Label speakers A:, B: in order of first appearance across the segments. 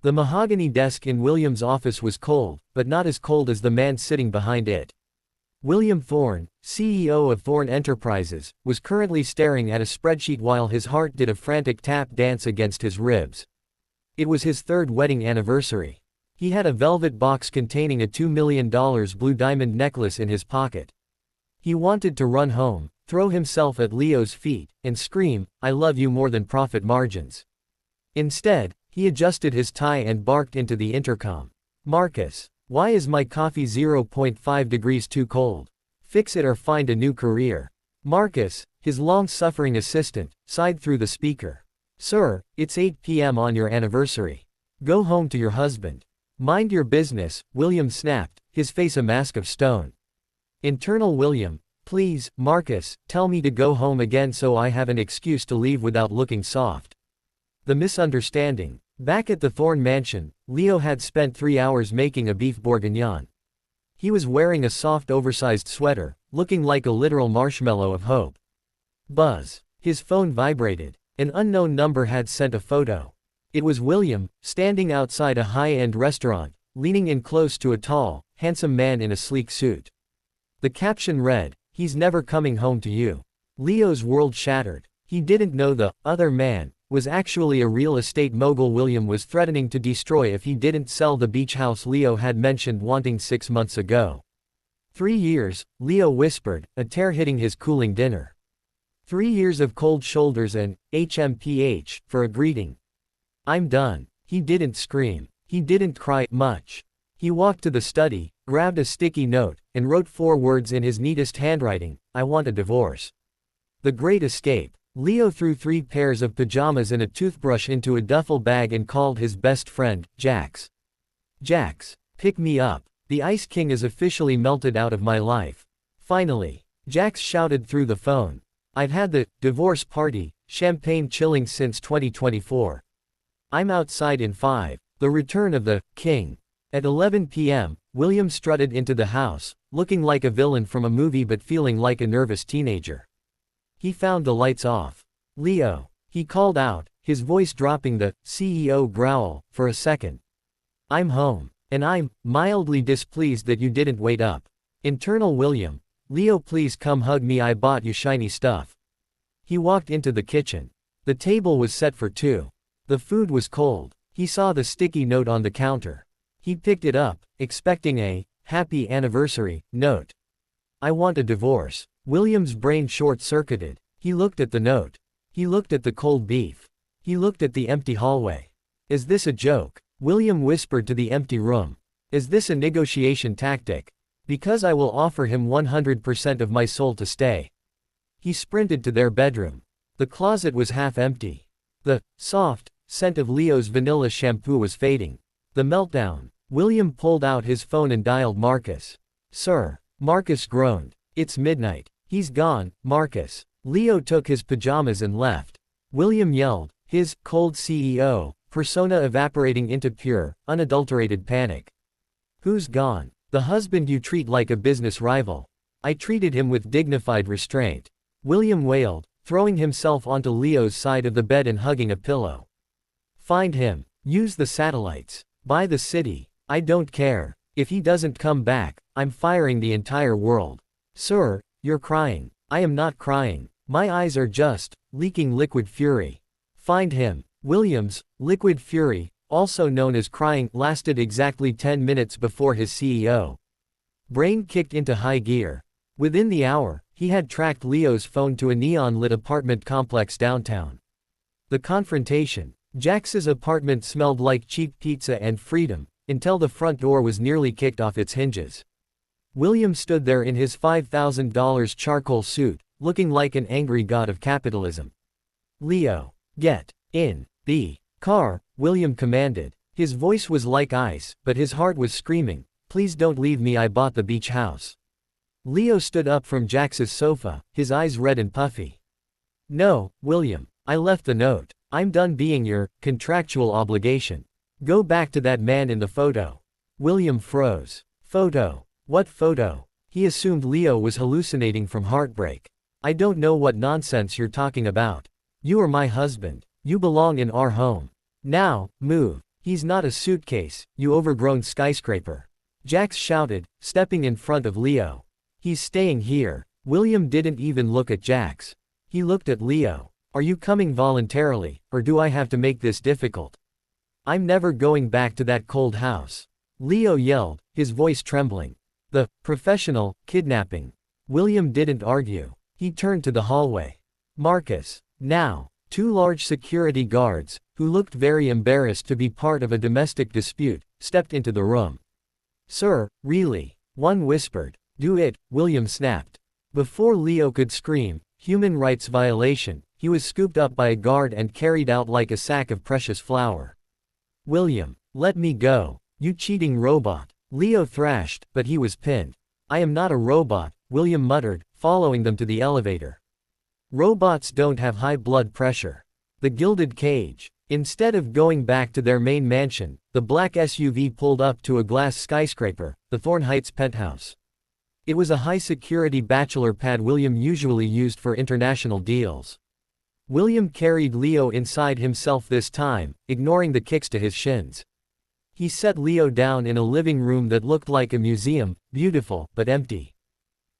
A: The mahogany desk in William's office was cold, but not as cold as the man sitting behind it. William Thorne, CEO of Thorne Enterprises, was currently staring at a spreadsheet while his heart did a frantic tap dance against his ribs. It was his third wedding anniversary. He had a velvet box containing a $2 million blue diamond necklace in his pocket. He wanted to run home, throw himself at Leo's feet, and scream, "I love you more than profit margins." Instead, he adjusted his tie and barked into the intercom. "Marcus, why is my coffee 0.5 degrees too cold? Fix it or find a new career." Marcus, his long-suffering assistant, sighed through the speaker. "Sir, it's 8 p.m. on your anniversary. Go home to your husband." "Mind your business," William snapped, his face a mask of stone. Internal William, "Please, Marcus, tell me to go home again so I have an excuse to leave without looking soft." The Misunderstanding. Back at the Thorne mansion, Leo had spent 3 hours making a beef bourguignon. He was wearing a soft oversized sweater, looking like a literal marshmallow of hope. Buzz. His phone vibrated. An unknown number had sent a photo. It was William, standing outside a high-end restaurant, leaning in close to a tall, handsome man in a sleek suit. The caption read, "He's never coming home to you." Leo's world shattered. He didn't know the other man was actually a real estate mogul William was threatening to destroy if he didn't sell the beach house Leo had mentioned wanting 6 months ago. 3 years, Leo whispered, a tear hitting his cooling dinner. 3 years of cold shoulders and HMPH for a greeting. "I'm done." He didn't scream. He didn't cry much. He walked to the study, grabbed a sticky note, and wrote 4 words in his neatest handwriting, "I want a divorce." The Great Escape. Leo threw 3 pairs of pajamas and a toothbrush into a duffel bag and called his best friend, Jax. "Jax, pick me up. The Ice King is officially melted out of my life. Finally." Jax shouted through the phone. "I've had the divorce party, champagne chilling since 2024. I'm outside in 5. The return of the King." At 11 p.m., William strutted into the house, looking like a villain from a movie but feeling like a nervous teenager. He found the lights off. "Leo," he called out, his voice dropping the CEO growl for a second. "I'm home. And I'm mildly displeased that you didn't wait up." Internal William, "Leo, please come hug me, I bought you shiny stuff." He walked into the kitchen. The table was set for 2. The food was cold. He saw the sticky note on the counter. He picked it up, expecting a "Happy Anniversary" note. "I want a divorce." William's brain short-circuited. He looked at the note. He looked at the cold beef. He looked at the empty hallway. "Is this a joke?" William whispered to the empty room. "Is this a negotiation tactic? Because I will offer him 100% of my soul to stay." He sprinted to their bedroom. The closet was half empty. The soft scent of Leo's vanilla shampoo was fading. The Meltdown. William pulled out his phone and dialed Marcus. "Sir." Marcus groaned. "It's midnight." "He's gone, Marcus." Leo took his pajamas and left. William yelled, his cold CEO persona evaporating into pure, unadulterated panic. "Who's gone?" "The husband you treat like a business rival." "I treated him with dignified restraint." William wailed, throwing himself onto Leo's side of the bed and hugging a pillow. "Find him. Use the satellites. Buy the city. I don't care. If he doesn't come back, I'm firing the entire world." "Sir, you're crying." "I am not crying. My eyes are just leaking liquid fury." "Find him." William's liquid fury, also known as crying, lasted exactly 10 minutes before his CEO brain kicked into high gear. Within the hour, he had tracked Leo's phone to a neon-lit apartment complex downtown. The confrontation. Jax's apartment smelled like cheap pizza and freedom, until the front door was nearly kicked off its hinges. William stood there in his $5,000 charcoal suit, looking like an angry god of capitalism. "Leo, get in the car," William commanded. His voice was like ice, but his heart was screaming, "Please don't leave me, I bought the beach house." Leo stood up from Jax's sofa, his eyes red and puffy. "No, William. I left the note. I'm done being your contractual obligation. Go back to that man in the photo." William froze. "Photo? What photo?" He assumed Leo was hallucinating from heartbreak. "I don't know what nonsense you're talking about. You are my husband. You belong in our home. Now, move." He's not a suitcase, you overgrown skyscraper. Jax shouted, stepping in front of Leo. He's staying here. William didn't even look at Jax. He looked at Leo. Are you coming voluntarily, or do I have to make this difficult? I'm never going back to that cold house. Leo yelled, his voice trembling. The professional kidnapping. William didn't argue. He turned to the hallway. Marcus. Now. Two large security guards, who looked very embarrassed to be part of a domestic dispute, stepped into the room. Sir, really? One whispered. Do it, William snapped. Before Leo could scream, human rights violation, he was scooped up by a guard and carried out like a sack of precious flour. William, let me go. You cheating robot. Leo thrashed, but he was pinned. I am not a robot, William muttered, following them to the elevator. Robots don't have high blood pressure. The gilded cage. Instead of going back to their main mansion, the black SUV pulled up to a glass skyscraper, the Thorne Heights penthouse. It was a high-security bachelor pad William usually used for international deals. William carried Leo inside himself this time, ignoring the kicks to his shins. He set Leo down in a living room that looked like a museum, beautiful, but empty.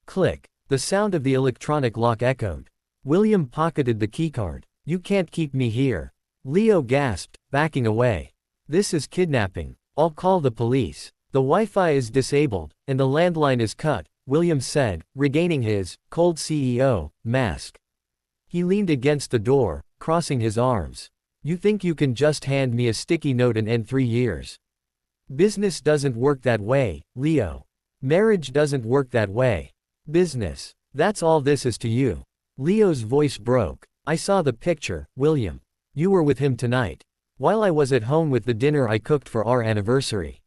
A: Click. The sound of the electronic lock echoed. William pocketed the keycard. You can't keep me here. Leo gasped, backing away. This is kidnapping. I'll call the police. The Wi-Fi is disabled, and the landline is cut, William said, regaining his cold CEO mask. He leaned against the door, crossing his arms. You think you can just hand me a sticky note and end 3 years? Business doesn't work that way, Leo. Marriage doesn't work that way. Business. That's all this is to you. Leo's voice broke. I saw the picture, William. You were with him tonight. While I was at home with the dinner I cooked for our anniversary.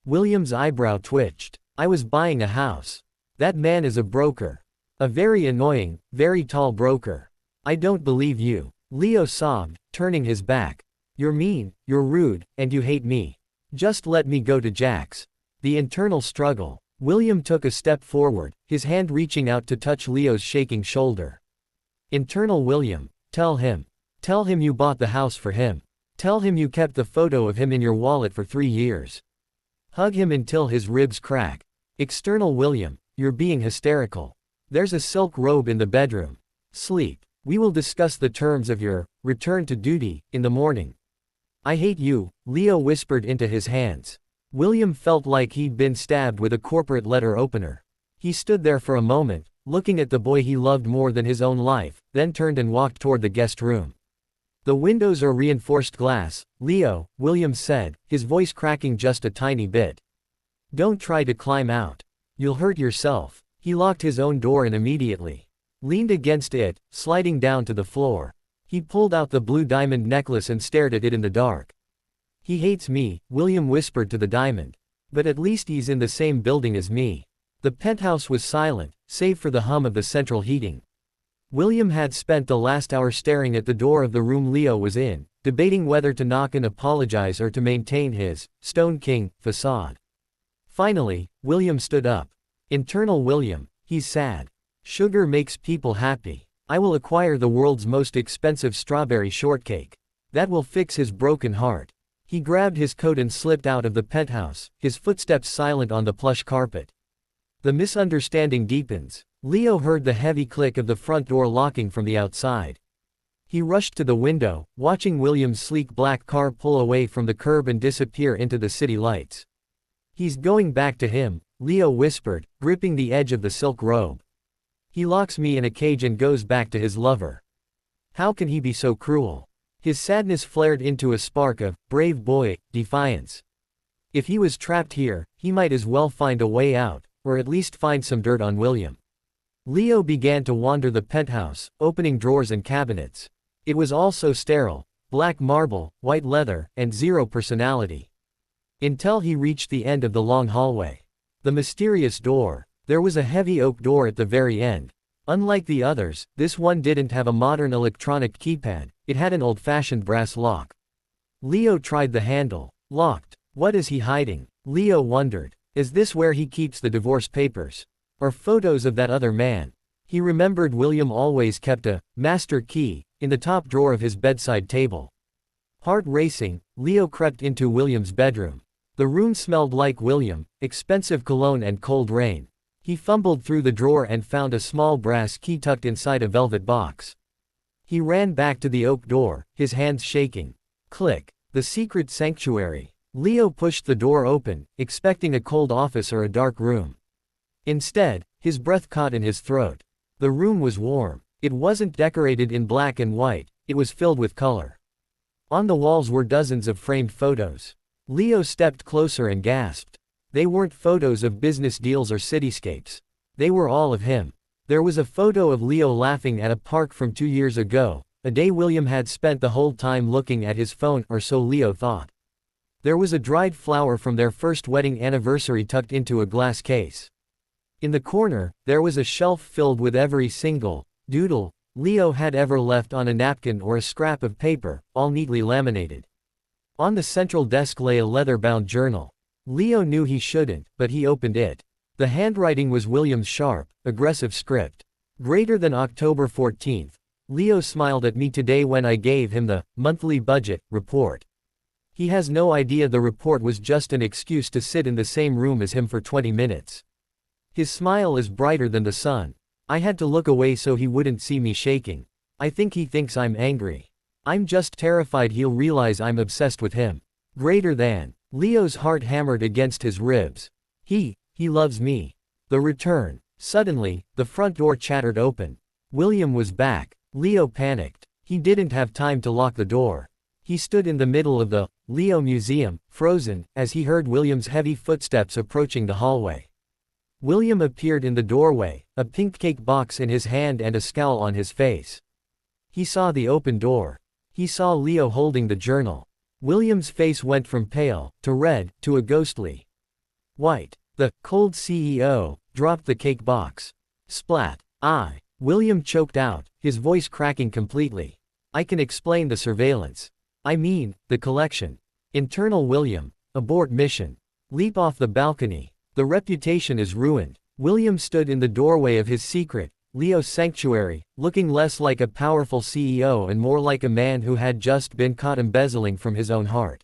A: William's eyebrow twitched. I was buying a house. That man is a broker. A very annoying, very tall broker. I don't believe you. Leo sobbed, turning his back. You're mean, you're rude, and you hate me. Just let me go to Jax. The internal struggle. William took a step forward, his hand reaching out to touch Leo's shaking shoulder. Internal William, tell him. Tell him you bought the house for him. Tell him you kept the photo of him in your wallet for 3 years. Hug him until his ribs crack. External William, you're being hysterical. There's a silk robe in the bedroom. Sleep. We will discuss the terms of your return to duty in the morning. I hate you, Leo whispered into his hands. William felt like he'd been stabbed with a corporate letter opener. He stood there for a moment, looking at the boy he loved more than his own life, then turned and walked toward the guest room. The windows are reinforced glass, Leo, William said, his voice cracking just a tiny bit. Don't try to climb out. You'll hurt yourself. He locked his own door and immediately leaned against it, sliding down to the floor. He pulled out the blue diamond necklace and stared at it in the dark. He hates me, William whispered to the diamond. But at least he's in the same building as me. The penthouse was silent, save for the hum of the central heating. William had spent the last hour staring at the door of the room Leo was in, debating whether to knock and apologize or to maintain his Stone King facade. Finally, William stood up. Internal William, he's sad. Sugar makes people happy. I will acquire the world's most expensive strawberry shortcake. That will fix his broken heart. He grabbed his coat and slipped out of the penthouse, his footsteps silent on the plush carpet. The misunderstanding deepens. Leo heard the heavy click of the front door locking from the outside. He rushed to the window, watching William's sleek black car pull away from the curb and disappear into the city lights. He's going back to him, Leo whispered, gripping the edge of the silk robe. He locks me in a cage and goes back to his lover. How can he be so cruel? His sadness flared into a spark of, brave boy, defiance. If he was trapped here, he might as well find a way out, or at least find some dirt on William. Leo began to wander the penthouse, opening drawers and cabinets. It was all so sterile, black marble, white leather, and zero personality. Until he reached the end of the long hallway. The mysterious door. There was a heavy oak door at the very end. Unlike the others, this one didn't have a modern electronic keypad, it had an old-fashioned brass lock. Leo tried the handle. Locked. What is he hiding? Leo wondered. Is this where he keeps the divorce papers? Or photos of that other man? He remembered William always kept a master key in the top drawer of his bedside table. Heart racing, Leo crept into William's bedroom. The room smelled like William, expensive cologne and cold rain. He fumbled through the drawer and found a small brass key tucked inside a velvet box. He ran back to the oak door, his hands shaking. Click. The secret sanctuary. Leo pushed the door open, expecting a cold office or a dark room. Instead, his breath caught in his throat. The room was warm. It wasn't decorated in black and white, it was filled with color. On the walls were dozens of framed photos. Leo stepped closer and gasped. They weren't photos of business deals or cityscapes. They were all of him. There was a photo of Leo laughing at a park from 2 years ago, a day William had spent the whole time looking at his phone, or so Leo thought. There was a dried flower from their first wedding anniversary tucked into a glass case. In the corner, there was a shelf filled with every single doodle Leo had ever left on a napkin or a scrap of paper, all neatly laminated. On the central desk lay a leather-bound journal. Leo knew he shouldn't, but he opened it. The handwriting was William's sharp, aggressive script. Greater than October 14th. Leo smiled at me today when I gave him the monthly budget report. He has no idea the report was just an excuse to sit in the same room as him for 20 minutes. His smile is brighter than the sun. I had to look away so he wouldn't see me shaking. I think he thinks I'm angry. I'm just terrified he'll realize I'm obsessed with him. Greater than. Leo's heart hammered against his ribs. He loves me. The return. Suddenly, the front door chattered open. William was back. Leo panicked. He didn't have time to lock the door. He stood in the middle of the Leo Museum, frozen, as he heard William's heavy footsteps approaching the hallway. William appeared in the doorway, a pink cake box in his hand and a scowl on his face. He saw the open door. He saw Leo holding the journal. William's face went from pale, to red, to a ghostly white. The cold CEO dropped the cake box. Splat. William choked out, his voice cracking completely. I can explain the surveillance. I mean, the collection. Internal William. Abort mission. Leap off the balcony. The reputation is ruined. William stood in the doorway of his secret, Leo's sanctuary, looking less like a powerful CEO and more like a man who had just been caught embezzling from his own heart.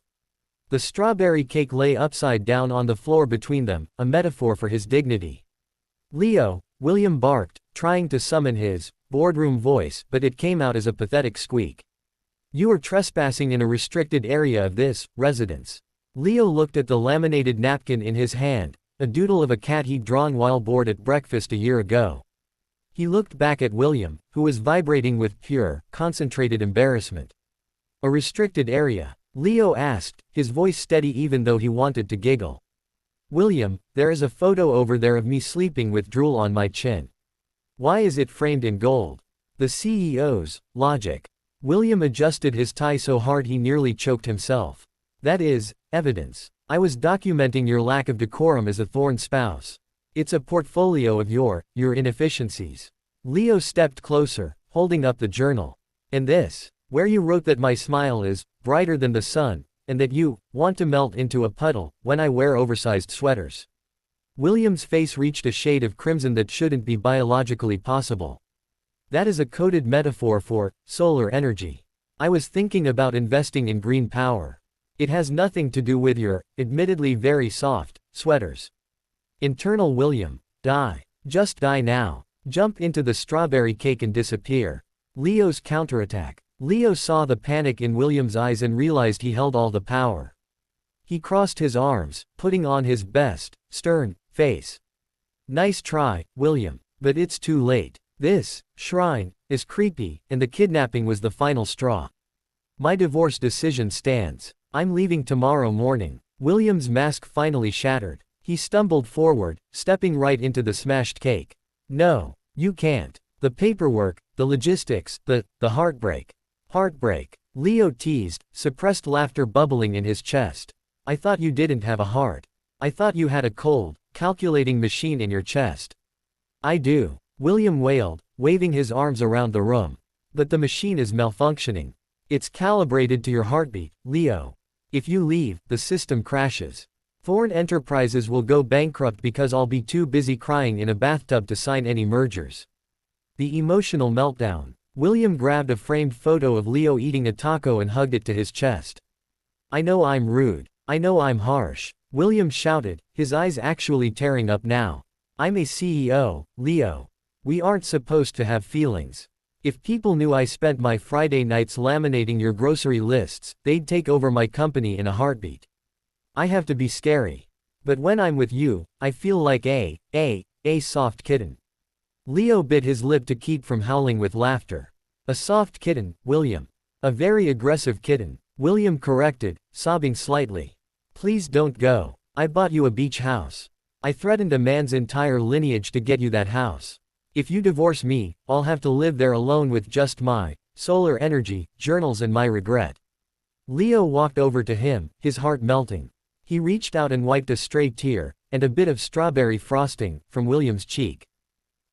A: The strawberry cake lay upside down on the floor between them, a metaphor for his dignity. Leo, William barked, trying to summon his boardroom voice, but it came out as a pathetic squeak. You are trespassing in a restricted area of this residence. Leo looked at the laminated napkin in his hand, a doodle of a cat he'd drawn while bored at breakfast a year ago. He looked back at William, who was vibrating with pure, concentrated embarrassment. A restricted area? Leo asked, his voice steady even though he wanted to giggle. William, there is a photo over there of me sleeping with drool on my chin. Why is it framed in gold? The CEO's logic. William adjusted his tie so hard he nearly choked himself. That is evidence. I was documenting your lack of decorum as a Thorne spouse. It's a portfolio of your inefficiencies. Leo stepped closer, holding up the journal. And this, where you wrote that my smile is brighter than the sun, and that you want to melt into a puddle when I wear oversized sweaters. William's face reached a shade of crimson that shouldn't be biologically possible. That is a coded metaphor for solar energy. I was thinking about investing in green power. It has nothing to do with your, admittedly very soft, sweaters. Internal William. Die. Just die now. Jump into the strawberry cake and disappear. Leo's counterattack. Leo saw the panic in William's eyes and realized he held all the power. He crossed his arms, putting on his best, stern, face. Nice try, William. But it's too late. This shrine is creepy, and the kidnapping was the final straw. My divorce decision stands. I'm leaving tomorrow morning. William's mask finally shattered. He stumbled forward, stepping right into the smashed cake. No, you can't. The paperwork, the logistics, the heartbreak. Heartbreak. Leo teased, suppressed laughter bubbling in his chest. I thought you didn't have a heart. I thought you had a cold, calculating machine in your chest. I do. William wailed, waving his arms around the room. But the machine is malfunctioning. It's calibrated to your heartbeat, Leo. If you leave, the system crashes. Thorne Enterprises will go bankrupt because I'll be too busy crying in a bathtub to sign any mergers. The emotional meltdown. William grabbed a framed photo of Leo eating a taco and hugged it to his chest. I know I'm rude. I know I'm harsh, William shouted, his eyes actually tearing up now. I'm a CEO, Leo. We aren't supposed to have feelings. If people knew I spent my Friday nights laminating your grocery lists, they'd take over my company in a heartbeat. I have to be scary. But when I'm with you, I feel like a soft kitten. Leo bit his lip to keep from howling with laughter. A soft kitten, William. A very aggressive kitten, William corrected, sobbing slightly. Please don't go. I bought you a beach house. I threatened a man's entire lineage to get you that house. If you divorce me, I'll have to live there alone with just my solar energy, journals and my regret. Leo walked over to him, his heart melting. He reached out and wiped a stray tear, and a bit of strawberry frosting, from William's cheek.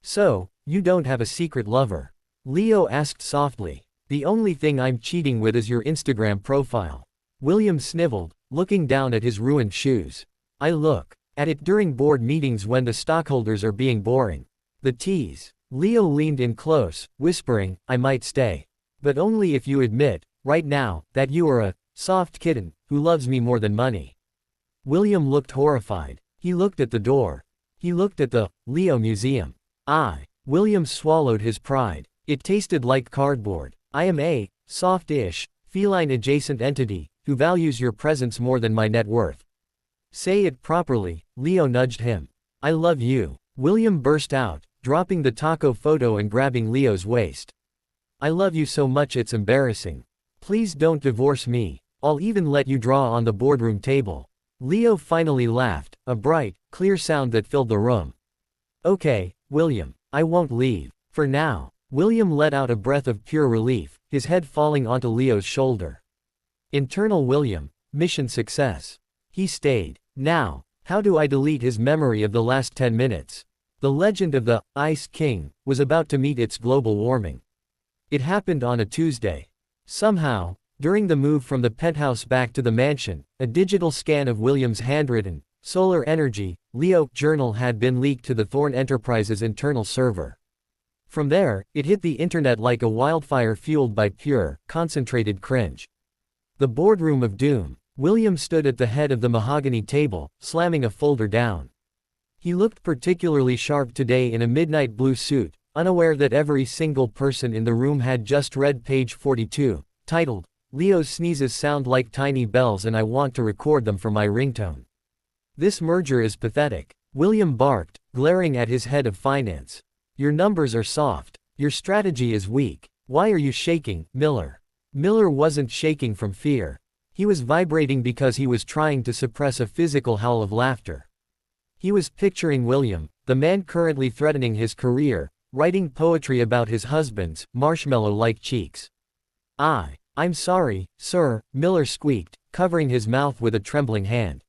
A: So, you don't have a secret lover? Leo asked softly. The only thing I'm cheating with is your Instagram profile. William sniveled, looking down at his ruined shoes. I look at it during board meetings when the stockholders are being boring. The tease. Leo leaned in close, whispering, I might stay. But only if you admit, right now, that you are a soft kitten who loves me more than money. William looked horrified. He looked at the door. He looked at the Leo Museum. William swallowed his pride. It tasted like cardboard. I am a soft-ish, feline-adjacent entity who values your presence more than my net worth. Say it properly, Leo nudged him. I love you. William burst out, dropping the taco photo and grabbing Leo's waist. I love you so much it's embarrassing. Please don't divorce me. I'll even let you draw on the boardroom table. Leo finally laughed, a bright, clear sound that filled the room. Okay, William, I won't leave. For now. William let out a breath of pure relief, his head falling onto Leo's shoulder. Internal William, mission success. He stayed. Now, how do I delete his memory of the last 10 minutes? The legend of the Ice King was about to meet its global warming. It happened on a Tuesday. Somehow, during the move from the penthouse back to the mansion, a digital scan of William's handwritten, solar energy, Leo journal had been leaked to the Thorne Enterprises internal server. From there, it hit the internet like a wildfire fueled by pure, concentrated cringe. The boardroom of doom. William stood at the head of the mahogany table, slamming a folder down. He looked particularly sharp today in a midnight blue suit, unaware that every single person in the room had just read page 42, titled, Leo's sneezes sound like tiny bells and I want to record them for my ringtone. This merger is pathetic, William barked, glaring at his head of finance. Your numbers are soft. Your strategy is weak. Why are you shaking, Miller? Miller wasn't shaking from fear. He was vibrating because he was trying to suppress a physical howl of laughter. He was picturing William, the man currently threatening his career, writing poetry about his husband's marshmallow-like cheeks. I'm sorry, sir, Miller squeaked, covering his mouth with a trembling hand.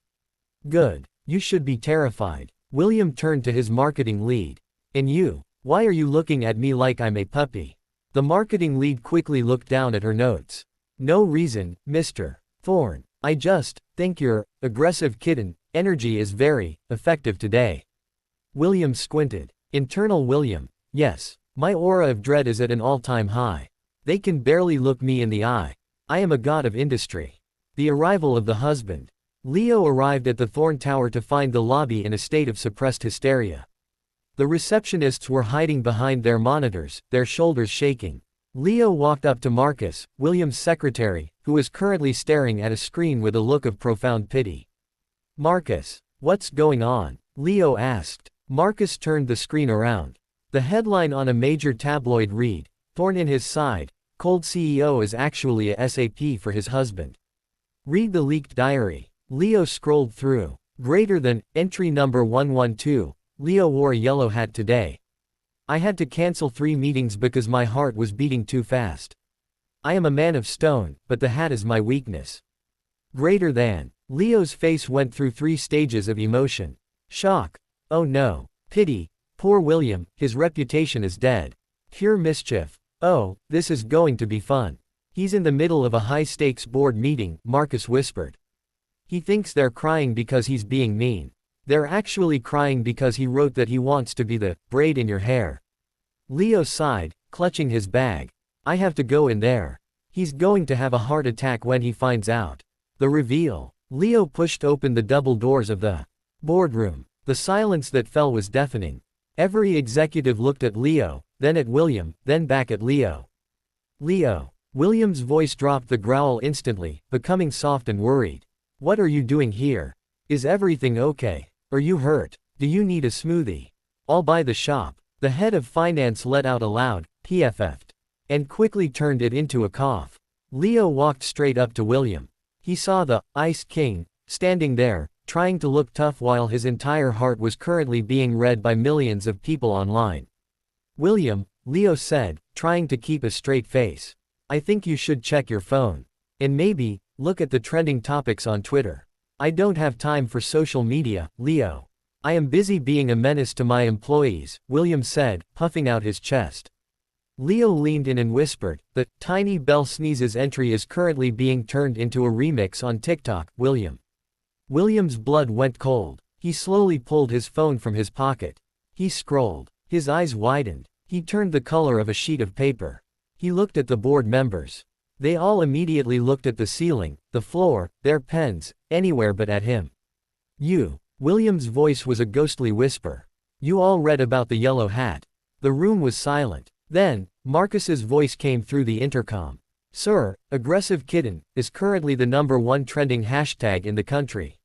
A: Good. You should be terrified. William turned to his marketing lead. And you? Why are you looking at me like I'm a puppy? The marketing lead quickly looked down at her notes. No reason, Mr. Thorne. I just think your aggressive kitten energy is very effective today. William squinted. Internal William. Yes. My aura of dread is at an all-time high. They can barely look me in the eye. I am a god of industry. The arrival of the husband. Leo arrived at the Thorne Tower to find the lobby in a state of suppressed hysteria. The receptionists were hiding behind their monitors, their shoulders shaking. Leo walked up to Marcus, William's secretary, who was currently staring at a screen with a look of profound pity. Marcus, what's going on? Leo asked. Marcus turned the screen around. The headline on a major tabloid read, Thorne in his side, cold CEO is actually a SAP for his husband. Read the leaked diary. Leo scrolled through. Greater than, entry number 112. Leo wore a yellow hat today. I had to cancel 3 meetings because my heart was beating too fast. I am a man of stone, but the hat is my weakness. Greater than. Leo's face went through 3 stages of emotion. Shock. Oh no. Pity. Poor William, his reputation is dead. Pure mischief. Oh, this is going to be fun. He's in the middle of a high-stakes board meeting, Marcus whispered. He thinks they're crying because he's being mean. They're actually crying because he wrote that he wants to be the braid in your hair. Leo sighed, clutching his bag. I have to go in there. He's going to have a heart attack when he finds out. The reveal. Leo pushed open the double doors of the boardroom. The silence that fell was deafening. Every executive looked at Leo, then at William, then back at Leo. Leo. William's voice dropped the growl instantly, becoming soft and worried. What are you doing here? Is everything okay? Are you hurt? Do you need a smoothie? I'll buy the shop. The head of finance let out a loud, PFF'd, and quickly turned it into a cough. Leo walked straight up to William. He saw the Ice King standing there, trying to look tough while his entire heart was currently being read by millions of people online. William, Leo said, trying to keep a straight face. I think you should check your phone. And maybe, look at the trending topics on Twitter. I don't have time for social media, Leo. I am busy being a menace to my employees, William said, puffing out his chest. Leo leaned in and whispered, the Tiny Bell Sneezes entry is currently being turned into a remix on TikTok, William. William's blood went cold. He slowly pulled his phone from his pocket. He scrolled. His eyes widened. He turned the color of a sheet of paper. He looked at the board members. They all immediately looked at the ceiling, the floor, their pens, anywhere but at him. You. William's voice was a ghostly whisper. You all read about the yellow hat. The room was silent. Then, Marcus's voice came through the intercom. Sir, aggressive kitten is currently the #1 trending hashtag in the country.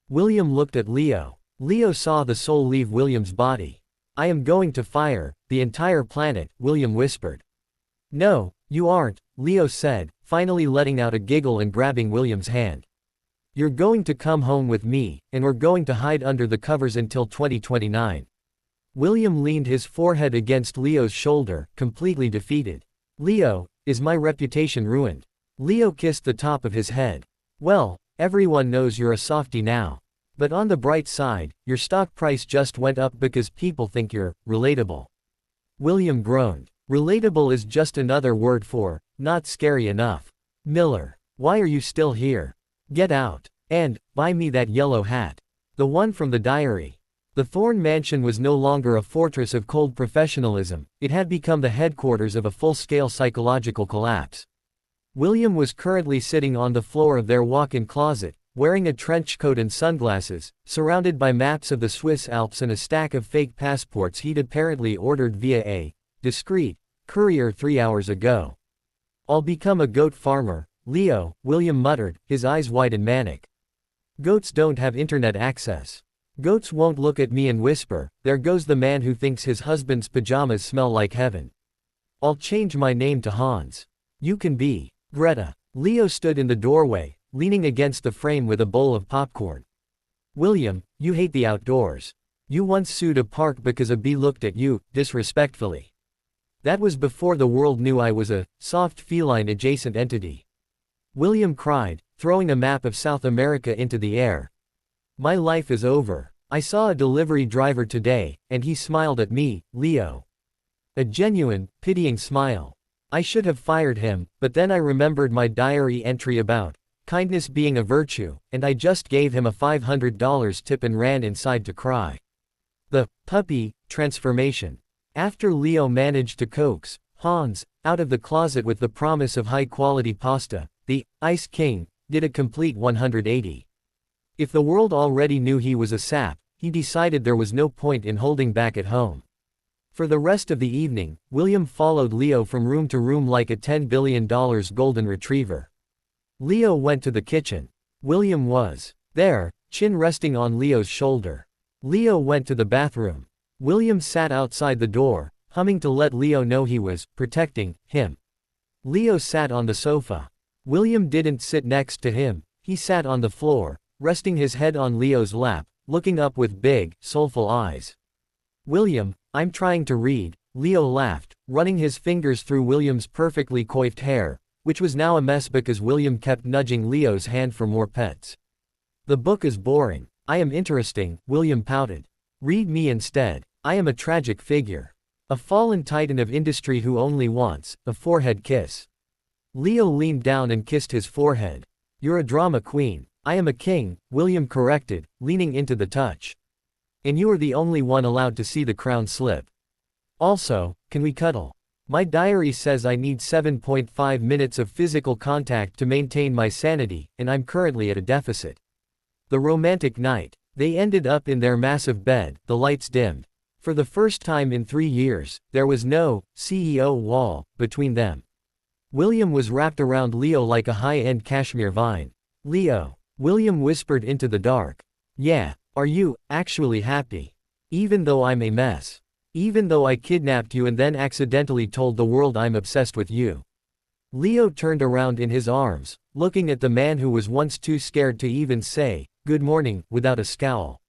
A: William looked at Leo. Leo saw the soul leave William's body. I am going to fire the entire planet, William whispered. No, you aren't, Leo said, finally letting out a giggle and grabbing William's hand. You're going to come home with me, and we're going to hide under the covers until 2029. William leaned his forehead against Leo's shoulder, completely defeated. Leo, is my reputation ruined? Leo kissed the top of his head. Well, everyone knows you're a softie now. But on the bright side, your stock price just went up because people think you're relatable. William groaned. Relatable is just another word for, not scary enough. Miller, why are you still here? Get out. And, buy me that yellow hat. The one from the diary. The Thorne mansion was no longer a fortress of cold professionalism, it had become the headquarters of a full-scale psychological collapse. William was currently sitting on the floor of their walk-in closet, wearing a trench coat and sunglasses, surrounded by maps of the Swiss Alps and a stack of fake passports he'd apparently ordered via a discreet courier 3 hours ago. I'll become a goat farmer, Leo, William muttered, his eyes wide and manic. Goats don't have internet access. Goats won't look at me and whisper, there goes the man who thinks his husband's pajamas smell like heaven. I'll change my name to Hans. You can be Greta. Leo stood in the doorway, leaning against the frame with a bowl of popcorn. William, you hate the outdoors. You once sued a park because a bee looked at you, disrespectfully. That was before the world knew I was a soft feline adjacent entity. William cried, throwing a map of South America into the air. My life is over. I saw a delivery driver today, and he smiled at me, Leo. A genuine, pitying smile. I should have fired him, but then I remembered my diary entry about kindness being a virtue, and I just gave him a $500 tip and ran inside to cry. The puppy transformation. After Leo managed to coax Hans out of the closet with the promise of high-quality pasta, the Ice King did a complete 180. If the world already knew he was a sap, he decided there was no point in holding back at home. For the rest of the evening, William followed Leo from room to room like a $10 billion golden retriever. Leo went to the kitchen. William was there, chin resting on Leo's shoulder. Leo went to the bathroom. William sat outside the door, humming to let Leo know he was protecting him. Leo sat on the sofa. William didn't sit next to him, he sat on the floor, resting his head on Leo's lap, looking up with big, soulful eyes. William, I'm trying to read, Leo laughed, running his fingers through William's perfectly coiffed hair, which was now a mess because William kept nudging Leo's hand for more pets. The book is boring. I am interesting, William pouted. Read me instead. I am a tragic figure. A fallen titan of industry who only wants a forehead kiss. Leo leaned down and kissed his forehead. You're a drama queen. I am a king, William corrected, leaning into the touch. And you are the only one allowed to see the crown slip. Also, can we cuddle? My diary says I need 7.5 minutes of physical contact to maintain my sanity, and I'm currently at a deficit. The romantic night. They ended up in their massive bed, the lights dimmed. For the first time in 3 years, there was no CEO wall between them. William was wrapped around Leo like a high-end cashmere vine. Leo. William whispered into the dark. Yeah, are you actually happy? Even though I'm a mess. Even though I kidnapped you and then accidentally told the world I'm obsessed with you. Leo turned around in his arms, looking at the man who was once too scared to even say, "Good morning," without a scowl.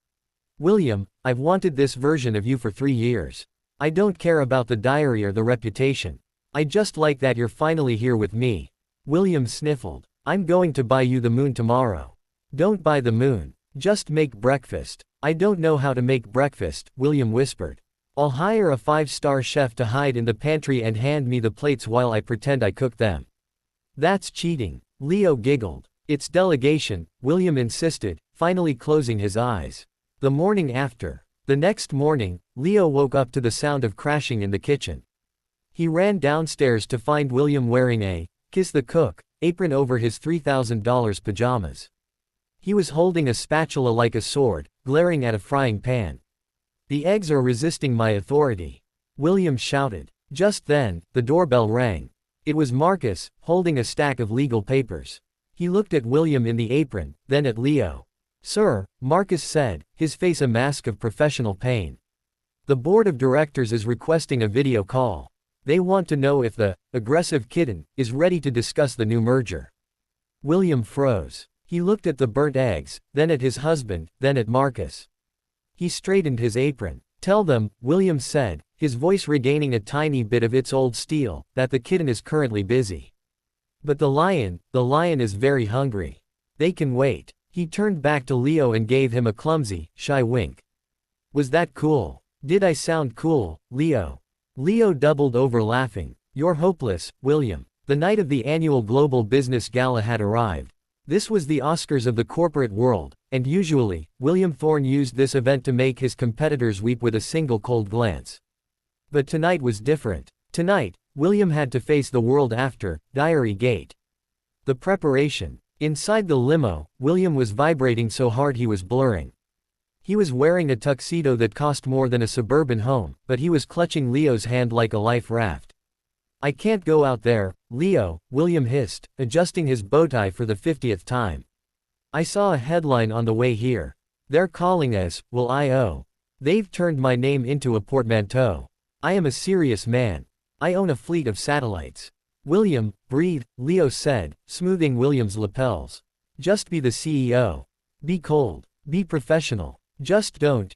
A: William, I've wanted this version of you for 3 years. I don't care about the diary or the reputation. I just like that you're finally here with me. William sniffled. I'm going to buy you the moon tomorrow. Don't buy the moon. Just make breakfast. I don't know how to make breakfast, William whispered. I'll hire a 5-star chef to hide in the pantry and hand me the plates while I pretend I cook them. That's cheating. Leo giggled. It's delegation, William insisted, finally closing his eyes. The morning after. The next morning, Leo woke up to the sound of crashing in the kitchen. He ran downstairs to find William wearing a "kiss the cook" apron over his $3,000 pajamas. He was holding a spatula like a sword, glaring at a frying pan. The eggs are resisting my authority. William shouted. Just then, the doorbell rang. It was Marcus, holding a stack of legal papers. He looked at William in the apron, then at Leo. Sir, Marcus said, his face a mask of professional pain. The board of directors is requesting a video call. They want to know if the aggressive kitten is ready to discuss the new merger. William froze. He looked at the burnt eggs, then at his husband, then at Marcus. He straightened his apron. Tell them, William said, his voice regaining a tiny bit of its old steel, that the kitten is currently busy. But the lion is very hungry. They can wait. He turned back to Leo and gave him a clumsy, shy wink. Was that cool? Did I sound cool, Leo? Leo doubled over laughing. You're hopeless, William. The night of the annual Global Business Gala had arrived. This was the Oscars of the corporate world, and usually, William Thorne used this event to make his competitors weep with a single cold glance. But tonight was different. Tonight, William had to face the world after Diary Gate. The preparation. Inside the limo, William was vibrating so hard he was blurring. He was wearing a tuxedo that cost more than a suburban home, but he was clutching Leo's hand like a life raft. I can't go out there, Leo, William hissed, adjusting his bow tie for the 50th time. I saw a headline on the way here. They're calling us, Will I.O. They've turned my name into a portmanteau. I am a serious man. I own a fleet of satellites. William, breathe, Leo said, smoothing William's lapels. Just be the CEO. Be cold. Be professional. Just don't,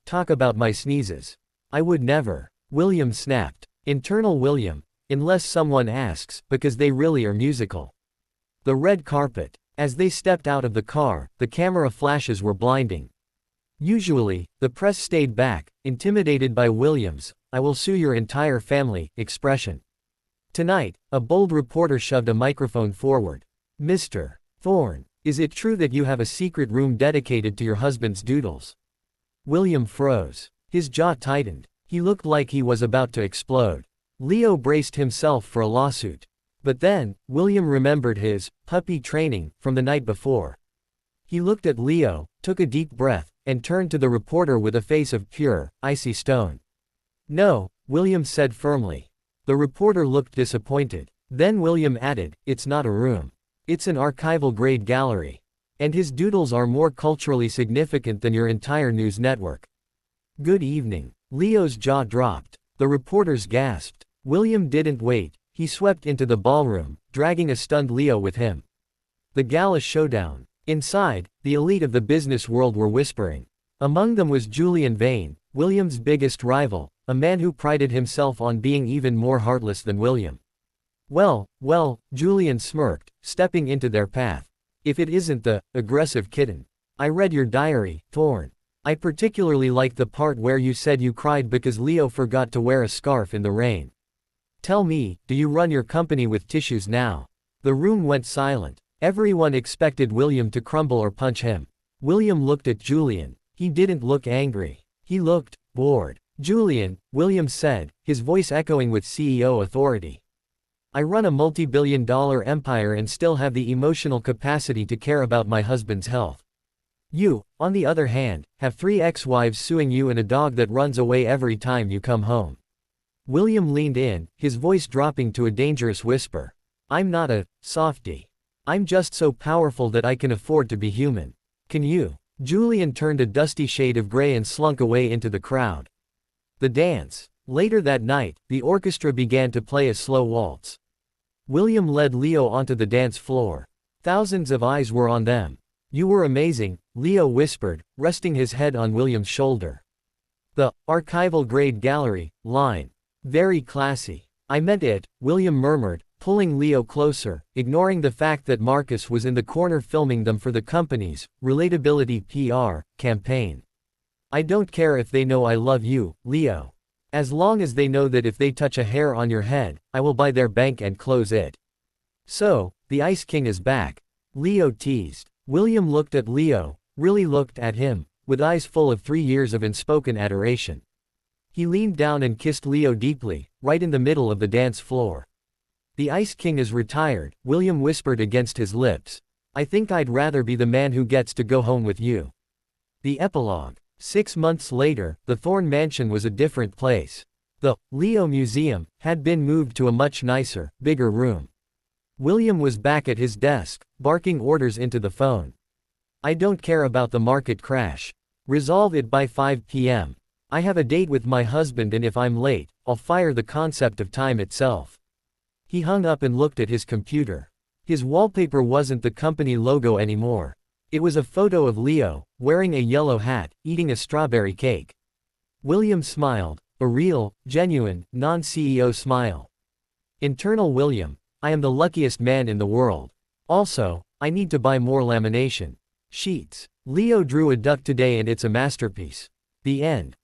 A: talk about my sneezes. I would never. William snapped. Internal William. Unless someone asks, because they really are musical. The red carpet. As they stepped out of the car, the camera flashes were blinding. Usually, the press stayed back, intimidated by William's "I will sue your entire family" expression. Tonight, a bold reporter shoved a microphone forward. Mr. Thorne, is it true that you have a secret room dedicated to your husband's doodles? William froze. His jaw tightened. He looked like he was about to explode. Leo braced himself for a lawsuit. But then, William remembered his puppy training from the night before. He looked at Leo, took a deep breath, and turned to the reporter with a face of pure, icy stone. No, William said firmly. The reporter looked disappointed. Then William added, it's not a room. It's an archival-grade gallery. And his doodles are more culturally significant than your entire news network. Good evening. Leo's jaw dropped. The reporters gasped. William didn't wait. He swept into the ballroom, dragging a stunned Leo with him. The gala showdown. Inside, the elite of the business world were whispering. Among them was Julian Vane, William's biggest rival, a man who prided himself on being even more heartless than William. Well, Julian smirked, stepping into their path. If it isn't the aggressive kitten. I read your diary, Thorne. I particularly like the part where you said you cried because Leo forgot to wear a scarf in the rain. Tell me, do you run your company with tissues now? The room went silent. Everyone expected William to crumble or punch him. William looked at Julian. He didn't look angry. He looked bored. Julian, Williams said, his voice echoing with CEO authority. I run a multi-billion-dollar empire and still have the emotional capacity to care about my husband's health. You, on the other hand, have 3 ex-wives suing you and a dog that runs away every time you come home. William leaned in, his voice dropping to a dangerous whisper. I'm not a softie. I'm just so powerful that I can afford to be human. Can you? Julian turned a dusty shade of gray and slunk away into the crowd. The dance. Later that night, the orchestra began to play a slow waltz. William led Leo onto the dance floor. Thousands of eyes were on them. You were amazing, Leo whispered, resting his head on William's shoulder. The archival grade gallery line. Very classy. I meant it, William murmured, pulling Leo closer, ignoring the fact that Marcus was in the corner filming them for the company's relatability PR campaign. I don't care if they know I love you, Leo. As long as they know that if they touch a hair on your head, I will buy their bank and close it. So, the Ice King is back. Leo teased. William looked at Leo, really looked at him, with eyes full of 3 years of unspoken adoration. He leaned down and kissed Leo deeply, right in the middle of the dance floor. The Ice King is retired, William whispered against his lips. I think I'd rather be the man who gets to go home with you. The epilogue. 6 months later, the Thorne mansion was a different place. The Leo Museum had been moved to a much nicer, bigger room. William was back at his desk, barking orders into the phone. I don't care about the market crash. Resolve it by 5 p.m. I have a date with my husband and if I'm late, I'll fire the concept of time itself. He hung up and looked at his computer. His wallpaper wasn't the company logo anymore. It was a photo of Leo, wearing a yellow hat, eating a strawberry cake. William smiled, a real, genuine, non-CEO smile. Internal William, I am the luckiest man in the world. Also, I need to buy more lamination sheets. Leo drew a duck today and it's a masterpiece. The end.